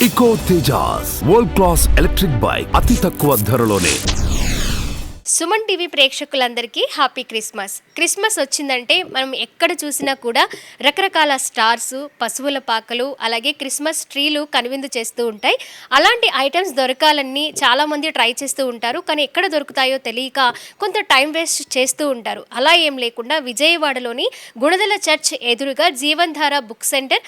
Eco Tejas world class electric bike అతి తక్కువ ధరలోనే. సుమన్ టీవీ ప్రేక్షకులందరికీ హ్యాపీ క్రిస్మస్. క్రిస్మస్ వచ్చిందంటే మనం ఎక్కడ చూసినా కూడా రకరకాల స్టార్స్, పశువుల పాకలు, అలాగే క్రిస్మస్ ట్రీలు కనువిందు చేస్తూ ఉంటాయి. అలాంటి ఐటమ్స్ దొరకాలని చాలామంది ట్రై చేస్తూ ఉంటారు. కానీ ఎక్కడ దొరుకుతాయో తెలియక కొంత టైం వేస్ట్ చేస్తూ ఉంటారు. అలా ఏం లేకుండా విజయవాడలోని గుణదల చర్చ్ ఎదురుగా జీవన్ధార బుక్ సెంటర్,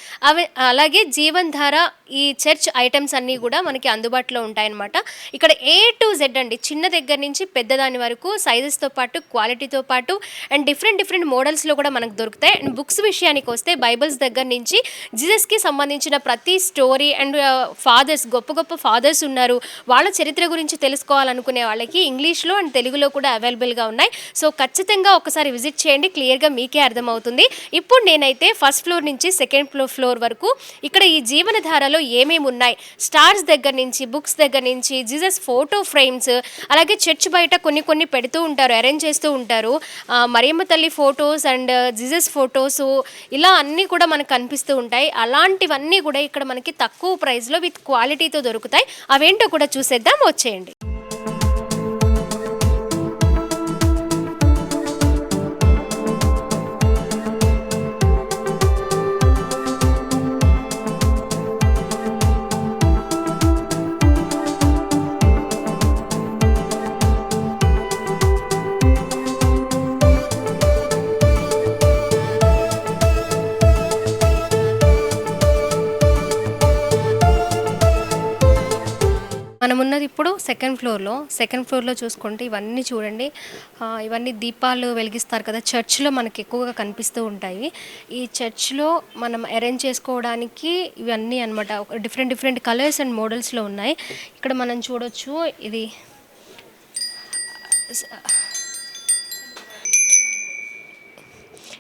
అలాగే జీవన్ధార ఈ చర్చ్ ఐటమ్స్ అన్నీ కూడా మనకి అందుబాటులో ఉంటాయన్నమాట. ఇక్కడ A to Z అండి, చిన్న దగ్గర నుంచి పెద్దదాని వరకు సైజెస్తో పాటు క్వాలిటీతో పాటు అండ్ డిఫరెంట్ మోడల్స్లో కూడా మనకు దొరుకుతాయి. అండ్ బుక్స్ విషయానికి వస్తే బైబిల్స్ దగ్గర నుంచి జీసస్కి సంబంధించిన ప్రతి స్టోరీ అండ్ ఫాదర్స్, గొప్ప ఫాదర్స్ ఉన్నారు, వాళ్ళ చరిత్ర గురించి తెలుసుకోవాలనుకునే వాళ్ళకి ఇంగ్లీష్లో అండ్ తెలుగులో కూడా అవైలబుల్గా ఉన్నాయి. సో ఖచ్చితంగా ఒకసారి విజిట్ చేయండి, క్లియర్గా మీకే అర్థమవుతుంది. ఇప్పుడు నేనైతే ఫస్ట్ ఫ్లోర్ నుంచి సెకండ్ ఫ్లోర్ వరకు ఇక్కడ ఈ జీవనధారలో ఏమేమి ఉన్నాయి, స్టార్స్ దగ్గర నుంచి, బుక్స్ దగ్గర నుంచి, జీసస్ ఫోటో ఫ్రేమ్స్, అలాగే చర్చ్ బయట కొన్ని పెడుతూ ఉంటారు, అరేంజ్ చేస్తూ ఉంటారు. మరియమ్మ తల్లి ఫొటోస్ అండ్ జీసస్ ఫొటోస్, ఇలా అన్నీ కూడా మనకు కనిపిస్తూ ఉంటాయి. అలాంటివన్నీ కూడా ఇక్కడ మనకి తక్కువ ప్రైస్లో విత్ క్వాలిటీతో దొరుకుతాయి. అవేంటో కూడా చూసేద్దాం, వచ్చేయండి. మనం ఉన్నది ఇప్పుడు సెకండ్ ఫ్లోర్లో చూసుకుంటే ఇవన్నీ చూడండి, ఇవన్నీ దీపాలు వెలిగిస్తారు కదా, చర్చ్లో మనకి ఎక్కువగా కనిపిస్తూ ఉంటాయి. ఈ చర్చ్లో మనం అరేంజ్ చేసుకోవడానికి ఇవన్నీ అనమాట, డిఫరెంట్ కలర్స్ అండ్ మోడల్స్లో ఉన్నాయి. ఇక్కడ మనం చూడొచ్చు, ఇది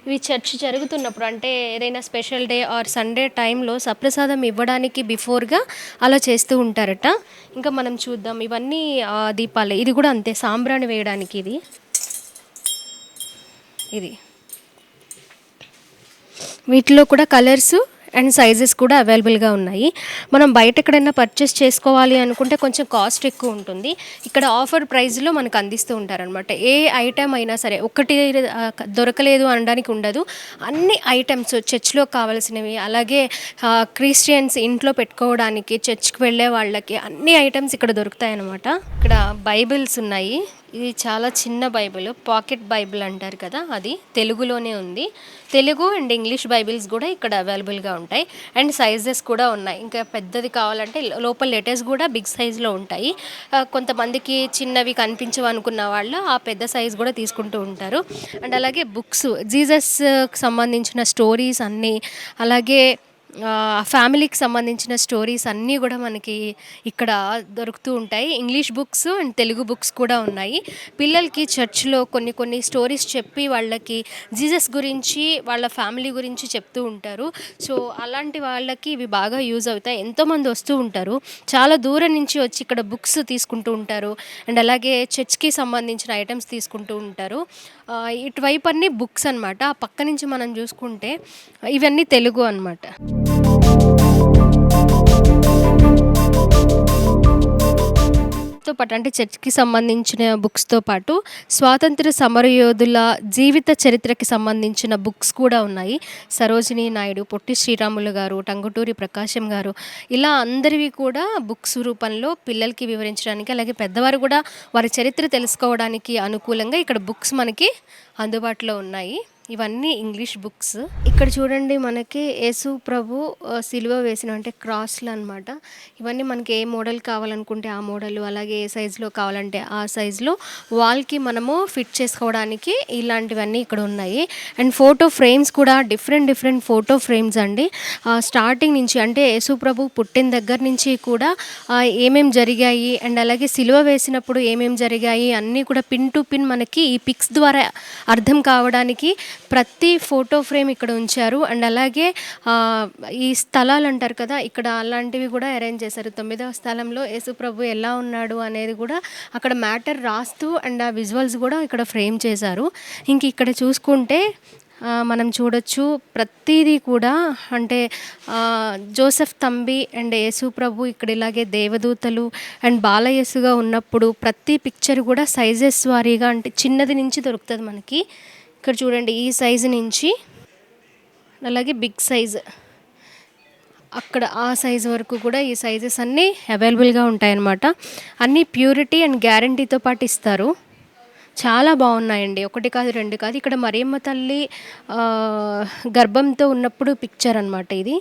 ఇవి చర్చ్ జరుగుతున్నప్పుడు, అంటే ఏదైనా స్పెషల్ డే ఆర్ సండే టైంలో సప్రసాదం ఇవ్వడానికి బిఫోర్గా అలా చేస్తూ ఉంటారట. ఇంకా మనం చూద్దాం, ఇవన్నీ దీపాలే. ఇది కూడా అంతే, సాంబ్రాణి వేయడానికి. ఇది వీటిలో కూడా కలర్స్ అండ్ సైజెస్ కూడా అవైలబుల్గా ఉన్నాయి. మనం బయట ఎక్కడైనా పర్చేస్ చేసుకోవాలి అనుకుంటే కొంచెం కాస్ట్ ఎక్కువ ఉంటుంది. ఇక్కడ ఆఫర్ ప్రైస్లో మనకు అందిస్తూ ఉంటారనమాట. ఏ ఐటమ్ అయినా సరే ఒకటి దొరకలేదు అనడానికి ఉండదు. అన్ని ఐటమ్స్ చర్చ్లో కావాల్సినవి, అలాగే క్రిస్టియన్స్ ఇంట్లో పెట్టుకోవడానికి, చర్చ్కి వెళ్ళే వాళ్ళకి అన్ని ఐటమ్స్ ఇక్కడ దొరుకుతాయి అన్నమాట. ఇక్కడ బైబిల్స్ ఉన్నాయి. ఇది చాలా చిన్న బైబిల్, పాకెట్ బైబిల్ అంటారు కదా, అది తెలుగులోనే ఉంది. తెలుగు అండ్ ఇంగ్లీష్ బైబిల్స్ కూడా ఇక్కడ అవైలబుల్గా ఉంటాయి. అండ్ సైజెస్ కూడా ఉన్నాయి. ఇంకా పెద్దది కావాలంటే లోపల లెటర్స్ కూడా బిగ్ సైజులో ఉంటాయి. కొంతమందికి చిన్నవి కనిపించవు అనుకున్న వాళ్ళు ఆ పెద్ద సైజ్ కూడా తీసుకుంటూ ఉంటారు. అండ్ అలాగే బుక్స్, జీసస్కి సంబంధించిన స్టోరీస్ అన్నీ, అలాగే ఫ్యామిలీకి సంబంధించిన స్టోరీస్ అన్నీ కూడా మనకి ఇక్కడ దొరుకుతూ ఉంటాయి. English books and Telugu books కూడా ఉన్నాయి. పిల్లలకి చర్చ్లో కొన్ని స్టోరీస్ చెప్పి వాళ్ళకి జీసస్ గురించి, వాళ్ళ ఫ్యామిలీ గురించి చెప్తూ ఉంటారు. సో అలాంటి వాళ్ళకి ఇవి బాగా యూజ్ అవుతాయి. ఎంతోమంది వస్తూ ఉంటారు, చాలా దూరం నుంచి వచ్చి ఇక్కడ బుక్స్ తీసుకుంటూ ఉంటారు. అండ్ అలాగే చర్చ్కి సంబంధించిన ఐటమ్స్ తీసుకుంటూ ఉంటారు. ఇటువైపు అన్నీ బుక్స్ అనమాట. ఆ పక్క నుంచి మనం చూసుకుంటే ఇవన్నీ తెలుగు అనమాట. పాటు అంటే చర్చ్కి సంబంధించిన బుక్స్తో పాటు స్వాతంత్ర సమరయోధుల జీవిత చరిత్రకి సంబంధించిన బుక్స్ కూడా ఉన్నాయి. సరోజినీ నాయుడు, పొట్టి శ్రీరాములు గారు, టంగుటూరి ప్రకాశం గారు, ఇలా అందరివి కూడా బుక్స్ రూపంలో పిల్లలకి వివరించడానికి, అలాగే పెద్దవారు కూడా వారి చరిత్ర తెలుసుకోవడానికి అనుకూలంగా ఇక్కడ బుక్స్ మనకి అందుబాటులో ఉన్నాయి. ఇవన్నీ ఇంగ్లీష్ బుక్స్. ఇక్కడ చూడండి, మనకి యేసు ప్రభు సిలువ వేసిన అంటే క్రాస్లు అనమాట. ఇవన్నీ మనకి ఏ మోడల్ కావాలనుకుంటే ఆ మోడల్, అలాగే ఏ సైజులో కావాలంటే ఆ సైజులో వాల్కి మనము ఫిట్ చేసుకోవడానికి ఇలాంటివన్నీ ఇక్కడ ఉన్నాయి. అండ్ ఫోటో ఫ్రేమ్స్ కూడా డిఫరెంట్ ఫోటో ఫ్రేమ్స్ అండి. స్టార్టింగ్ నుంచి అంటే యేసు ప్రభు పుట్టిన దగ్గర నుంచి కూడా ఏమేమి జరిగాయి, అండ్ అలాగే సిలువ వేసినప్పుడు ఏమేమి జరిగాయి అన్నీ కూడా పిన్ టు పిన్ మనకి ఈ పిక్స్ ద్వారా అర్థం కావడానికి ప్రతి ఫోటో ఫ్రేమ్ ఇక్కడ ఉంచారు. అండ్ అలాగే ఈ స్థలాలు అంటారు కదా, ఇక్కడ అలాంటివి కూడా అరేంజ్ చేశారు. 9వ స్థలంలో యేసుప్రభు ఎలా ఉన్నాడు అనేది కూడా అక్కడ మ్యాటర్ రాస్తూ అండ్ ఆ విజువల్స్ కూడా ఇక్కడ ఫ్రేమ్ చేశారు. ఇంక ఇక్కడ చూసుకుంటే మనం చూడొచ్చు ప్రతిదీ కూడా అంటే జోసెఫ్ తంబి అండ్ యేసు ప్రభు ఇక్కడ ఇలాగే దేవదూతలు అండ్ బాలయేసుగా ఉన్నప్పుడు ప్రతి పిక్చర్ కూడా సైజెస్ వారీగా అంటే చిన్నది నుంచి దొరుకుతుంది మనకి. ఇక్కడ చూడండి ఈ సైజు నుంచి అలాగే బిగ్ సైజ్ అక్కడ ఆ సైజు వరకు కూడా ఈ సైజెస్ అన్నీ అవైలబుల్గా ఉంటాయన్నమాట. అన్నీ ప్యూరిటీ అండ్ గ్యారంటీతో పాటు ఇస్తారు. చాలా బాగున్నాయండి. ఒకటి కాదు రెండు కాదు. ఇక్కడ మరియమ్మ తల్లి గర్భంతో ఉన్నప్పుడు పిక్చర్ అనమాట ఇది.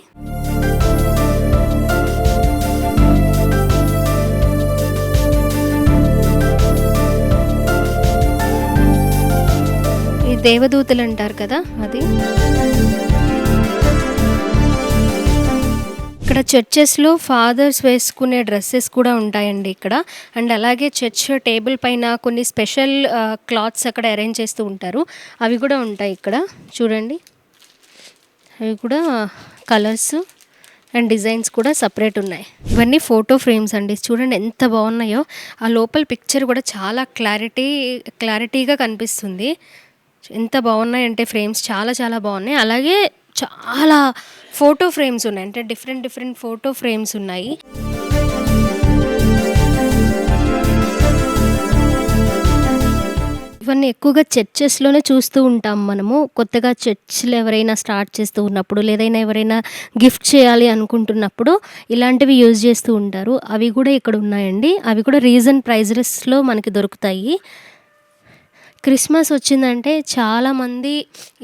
ఈ దేవదూతలు అంటారు కదా అది. ఇక్కడ చర్చెస్లో ఫాదర్స్ వేసుకునే డ్రెస్సెస్ కూడా ఉంటాయండి ఇక్కడ. అండ్ అలాగే చర్చ్ టేబుల్ పైన కొన్ని స్పెషల్ క్లాత్స్ అక్కడ అరేంజ్ చేస్తూ ఉంటారు. అవి కూడా ఉంటాయి ఇక్కడ చూడండి. అవి కూడా కలర్స్ అండ్ డిజైన్స్ కూడా సపరేట్ ఉన్నాయి. ఇవన్నీ ఫోటో ఫ్రేమ్స్ అండి. చూడండి ఎంత బాగున్నాయో. ఆ లోపల పిక్చర్ కూడా చాలా క్లారిటీగా కనిపిస్తుంది. ఎంత బాగున్నాయంటే ఫ్రేమ్స్ చాలా చాలా బాగున్నాయి. అలాగే చాలా ఫోటో ఫ్రేమ్స్ ఉన్నాయి. అంటే డిఫరెంట్ ఫోటో ఫ్రేమ్స్ ఉన్నాయి. ఇవన్నీ ఎక్కువగా చర్చెస్లోనే చూస్తూ ఉంటాం మనము. కొత్తగా చర్చ్లు ఎవరైనా స్టార్ట్ చేస్తూ ఉన్నప్పుడు లేదైనా ఎవరైనా గిఫ్ట్ చేయాలి అనుకుంటున్నప్పుడు ఇలాంటివి యూజ్ చేస్తూ ఉంటారు. అవి కూడా ఇక్కడ ఉన్నాయండి. అవి కూడా రీజన్ ప్రైజెస్లో మనకి దొరుకుతాయి. క్రిస్మస్ వచ్చిందంటే చాలామంది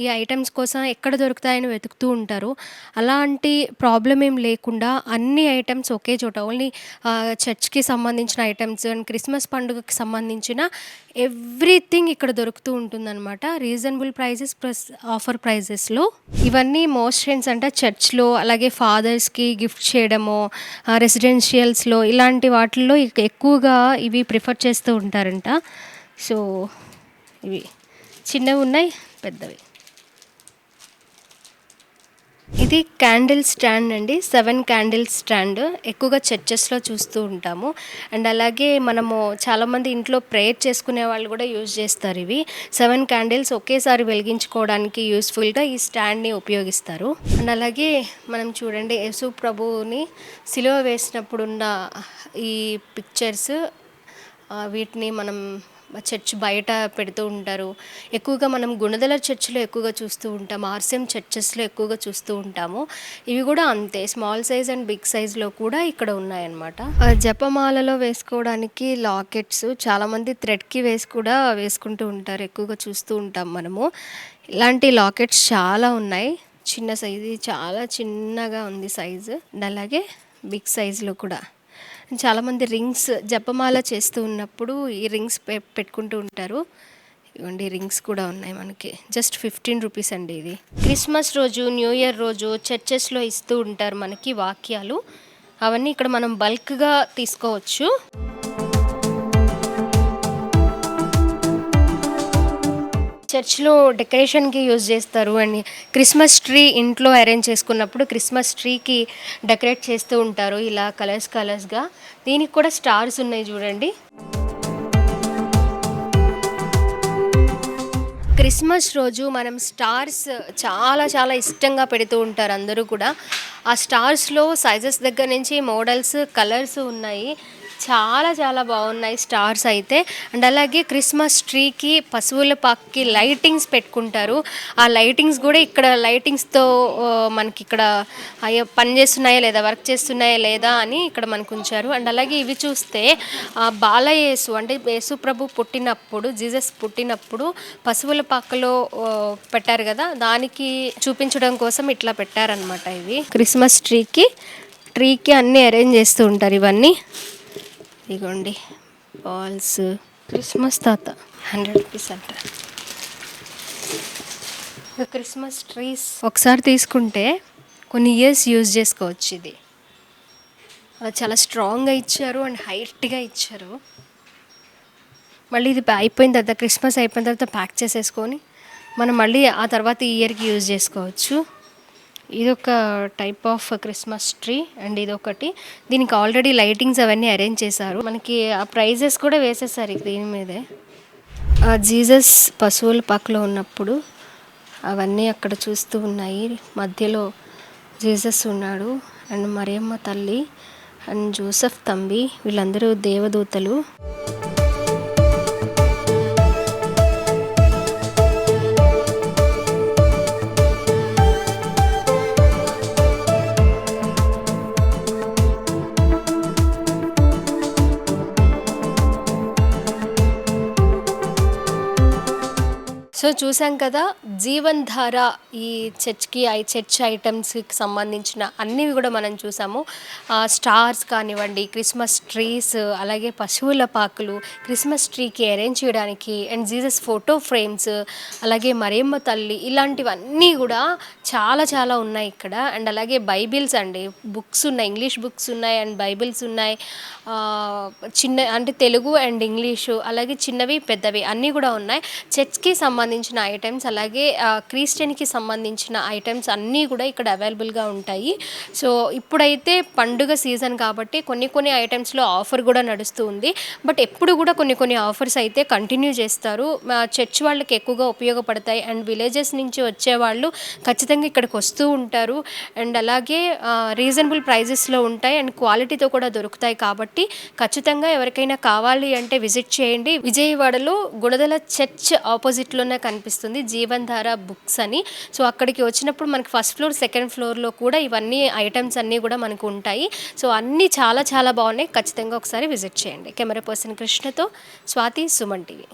ఈ ఐటమ్స్ కోసం ఎక్కడ దొరుకుతాయని వెతుకుతూ ఉంటారు. అలాంటి ప్రాబ్లం ఏం లేకుండా అన్ని ఐటమ్స్ ఒకే చోట ఓన్లీ చర్చ్కి సంబంధించిన ఐటమ్స్ అండ్ క్రిస్మస్ పండుగకి సంబంధించిన ఎవ్రీథింగ్ ఇక్కడ దొరుకుతూ ఉంటుందన్నమాట. రీజనబుల్ ప్రైజెస్ ప్లస్ ఆఫర్ ప్రైజెస్లో. ఇవన్నీ మోస్ట్రెంట్స్ అంటే చర్చ్లో అలాగే ఫాదర్స్కి గిఫ్ట్ చేయడము, రెసిడెన్షియల్స్లో ఇలాంటి వాటిల్లో ఎక్కువగా ఇవి ప్రిఫర్ చేస్తూ ఉంటారంట. సో ఇవి చిన్నవి ఉన్నాయి, పెద్దవి. ఇది క్యాండిల్ స్టాండ్ అండి. 7 క్యాండిల్ స్టాండ్ ఎక్కువగా చర్చెస్లో చూస్తూ ఉంటాము. అండ్ అలాగే మనము చాలామంది ఇంట్లో ప్రేయర్ చేసుకునే వాళ్ళు కూడా యూజ్ చేస్తారు. ఇవి 7 క్యాండిల్స్ ఒకేసారి వెలిగించుకోవడానికి యూస్ఫుల్గా ఈ స్టాండ్ని ఉపయోగిస్తారు. అండ్ అలాగే మనం చూడండి యేసు ప్రభువుని సిలువ వేసినప్పుడున్న ఈ పిక్చర్స్, వీటిని మనం చర్చ్ బయట పెడుతూ ఉంటారు. ఎక్కువగా మనం గుణదల చర్చ్లో ఎక్కువగా చూస్తూ ఉంటాం. ఆర్సిఎం చర్చెస్లో ఎక్కువగా చూస్తూ ఉంటాము. ఇవి కూడా అంతే స్మాల్ సైజ్ అండ్ బిగ్ సైజ్లో కూడా ఇక్కడ ఉన్నాయన్నమాట. జపమాలలో వేసుకోవడానికి లాకెట్స్ చాలామంది థ్రెడ్కి వేసి కూడా వేసుకుంటూ ఉంటారు. ఎక్కువగా చూస్తూ ఉంటాం మనము. ఇలాంటి లాకెట్స్ చాలా ఉన్నాయి. చిన్న సైజు, చాలా చిన్నగా ఉంది సైజు. అండ్ అలాగే బిగ్ సైజులో కూడా చాలామంది రింగ్స్ జపమాల చేస్తూ ఉన్నప్పుడు ఈ రింగ్స్ పెట్టుకుంటూ ఉంటారు. ఇవ్వండి రింగ్స్ కూడా ఉన్నాయి మనకి. జస్ట్ 15 రూపీస్ అండి ఇది. క్రిస్మస్ రోజు, న్యూ ఇయర్ రోజు చర్చెస్లో ఇస్తూ ఉంటారు మనకి వాక్యాలు. అవన్నీ ఇక్కడ మనం బల్క్గా తీసుకోవచ్చు. చర్చ్లో డెకరేషన్కి యూజ్ చేస్తారు. అండ్ క్రిస్మస్ ట్రీ ఇంట్లో అరేంజ్ చేసుకున్నప్పుడు క్రిస్మస్ ట్రీకి డెకరేట్ చేస్తూ ఉంటారు ఇలా కలర్స్గా. దీనికి కూడా స్టార్స్ ఉన్నాయి చూడండి. క్రిస్మస్ రోజు మనం స్టార్స్ చాలా చాలా ఇష్టంగా పెడుతూ ఉంటారు అందరూ కూడా. ఆ స్టార్స్లో సైజెస్ దగ్గర నుంచి మోడల్స్, కలర్స్ ఉన్నాయి. చాలా చాలా బాగున్నాయి స్టార్స్ అయితే. అండ్ అలాగే క్రిస్మస్ ట్రీకి, పశువుల పాక్కి లైటింగ్స్ పెట్టుకుంటారు. ఆ లైటింగ్స్ కూడా ఇక్కడ లైటింగ్స్తో మనకి ఇక్కడ పనిచేస్తున్నాయా లేదా, వర్క్ చేస్తున్నాయా లేదా అని ఇక్కడ మనకు ఉంచారు. అండ్ అలాగే ఇవి చూస్తే బాలయేసు అంటే యేసు ప్రభు పుట్టినప్పుడు, జీసస్ పుట్టినప్పుడు పశువుల పాకలో పెట్టారు కదా, దానికి చూపించడం కోసం ఇట్లా పెట్టారనమాట. ఇవి క్రిస్మస్ ట్రీకి అన్నీ అరేంజ్ చేస్తూ ఉంటారు ఇవన్నీ. ఇగోండి బాల్స్. క్రిస్మస్ తాత 100 రూపీస్ అంట. క్రిస్మస్ ట్రీస్ ఒకసారి తీసుకుంటే కొన్ని ఇయర్స్ యూజ్ చేసుకోవచ్చు. ఇది చాలా స్ట్రాంగ్గా ఇచ్చారు అండ్ హైట్గా ఇచ్చారు. మళ్ళీ ఇది అయిపోయిన తర్వాత, క్రిస్మస్ అయిపోయిన తర్వాత ప్యాక్ చేసేసుకొని మనం మళ్ళీ ఆ తర్వాత ఈ ఇయర్కి యూజ్ చేసుకోవచ్చు. ఇదొక type of Christmas tree. And ఇదొకటి, దీనికి ఆల్రెడీ లైటింగ్స్ అవన్నీ అరేంజ్ చేశారు. మనకి ఆ ప్రైజెస్ కూడా వేసేసారు దీని మీదే. జీసస్ పశువుల పాకలో ఉన్నప్పుడు అవన్నీ అక్కడ చూస్తూ ఉన్నాయి. మధ్యలో జీసస్ ఉన్నాడు అండ్ మరియమ్మ తల్లి అండ్ జోసెఫ్ తంబి, వీళ్ళందరూ దేవదూతలు. సో చూసాం కదా, జీవన్ ధార ఈ చర్చ్ ఐటమ్స్కి సంబంధించిన అన్నీ కూడా మనం చూసాము. స్టార్స్ కానివ్వండి, క్రిస్మస్ ట్రీస్, అలాగే పశువుల పాకులు, క్రిస్మస్ ట్రీకి అరేంజ్ చేయడానికి, అండ్ జీసస్ ఫోటో ఫ్రేమ్స్, అలాగే మరియమ్మ తల్లి, ఇలాంటివన్నీ కూడా చాలా చాలా ఉన్నాయి ఇక్కడ. అండ్ అలాగే బైబిల్స్ అండి, బుక్స్ ఉన్నాయి, ఇంగ్లీష్ బుక్స్ ఉన్నాయి అండ్ బైబిల్స్ ఉన్నాయి. చిన్న అంటే తెలుగు అండ్ ఇంగ్లీషు, అలాగే చిన్నవి పెద్దవి అన్నీ కూడా ఉన్నాయి. చర్చ్కి సంబంధించిన ఐటమ్స్, అలాగే క్రిస్టియన్కి సంబంధించిన ఐటమ్స్ అన్నీ కూడా ఇక్కడ అవైలబుల్గా ఉంటాయి. సో ఇప్పుడైతే పండుగ సీజన్ కాబట్టి కొన్ని ఐటమ్స్లో ఆఫర్ కూడా నడుస్తూ ఉంది. బట్ ఎప్పుడు కూడా కొన్ని ఆఫర్స్ అయితే కంటిన్యూ చేస్తారు. చర్చ్ వాళ్ళకి ఎక్కువగా ఉపయోగపడతాయి అండ్ విలేజెస్ నుంచి వచ్చేవాళ్ళు ఖచ్చితంగా ఇక్కడికి వస్తూ ఉంటారు. అండ్ అలాగే రీజనబుల్ ప్రైజెస్లో ఉంటాయి అండ్ క్వాలిటీతో కూడా దొరుకుతాయి. కాబట్టి ఖచ్చితంగా ఎవరికైనా కావాలి అంటే విజిట్ చేయండి. విజయవాడలో గుణదల చర్చ్ ఆపోజిట్లోనే కనిపిస్తుంది జీవన్ ధార బుక్స్ అని. సో అక్కడికి వచ్చినప్పుడు మనకి ఫస్ట్ ఫ్లోర్, సెకండ్ ఫ్లోర్లో కూడా ఇవన్నీ ఐటమ్స్ అన్నీ కూడా మనకు ఉంటాయి. సో అన్నీ చాలా చాలా బాగున్నాయి. ఖచ్చితంగా ఒకసారి విజిట్ చేయండి. కెమెరా పర్సన్ కృష్ణతో స్వాతి, సుమన్ టీవీ.